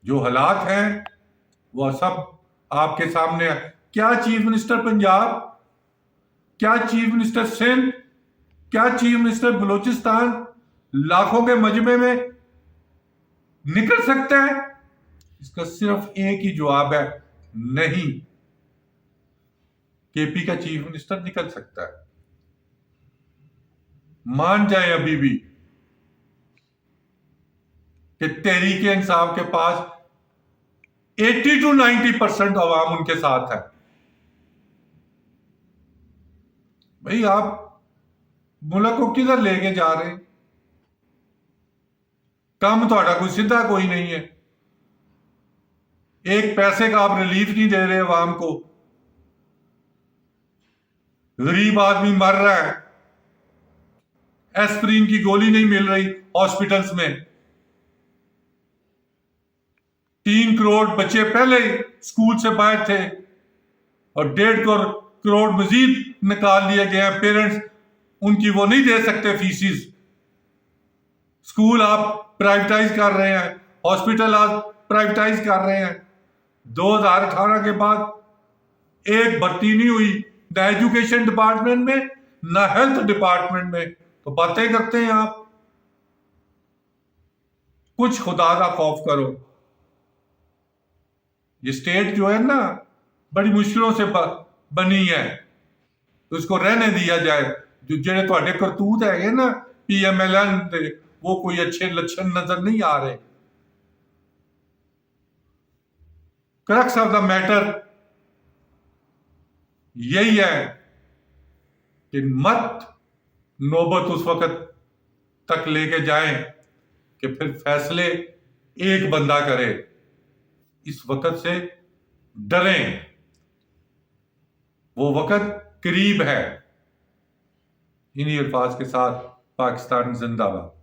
जो हालात हैं वो सब आपके सामने है। क्या चीफ मिनिस्टर पंजाब, क्या चीफ मिनिस्टर सिंध, क्या चीफ मिनिस्टर बलूचिस्तान लाखों के मजमे में निकल सकते हैं? इसका सिर्फ एक ही जवाब है, नहीं। केपी का चीफ मिनिस्टर निकल सकता है, मान जाए अभी भी कि तहरीक इंसाफ के पास 80 to 90% अवाम उनके साथ है। भाई आप मुल्क को किधर लेके जा रहे हैं? काम थोड़ा कोई सीधा कोई नहीं है। एक पैसे का आप रिलीफ नहीं दे रहे अवाम को। गरीब आदमी मर रहा है, एस्प्रिन की गोली नहीं मिल रही हॉस्पिटल्स में। 3 करोड़ बच्चे पहले ही स्कूल से बाहर थे और 1.5 करोड़ मजीद निकाल लिए गए हैं। पेरेंट्स उनकी वो नहीं दे सकते फीसिस। स्कूल आप प्राइवेटाइज कर रहे हैं, हॉस्पिटल आप प्राइवेटाइज कर रहे हैं। 2018 के बाद एक भर्ती नहीं हुई, ना एजुकेशन डिपार्टमेंट में ना हेल्थ डिपार्टमेंट में। तो बातें करते हैं आप। कुछ खुदा का खौफ करो। ये स्टेट जो है ना बड़ी मुश्किलों से बनी है, तो इसको रहने दिया जाए। जो जेड़े थोड़े करतूत है ना PMLN दे, वो कोई अच्छे लक्षण नजर नहीं आ रहे। क्रक्स ऑफ द मैटर यही है कि मत नौबत उस वक्त तक लेके जाएं कि फिर फैसले एक बंदा करे। इस वक्त से डरें, वो वक्त करीब है। इन्हीं अल्फाज के साथ पाकिस्तान जिंदाबाद।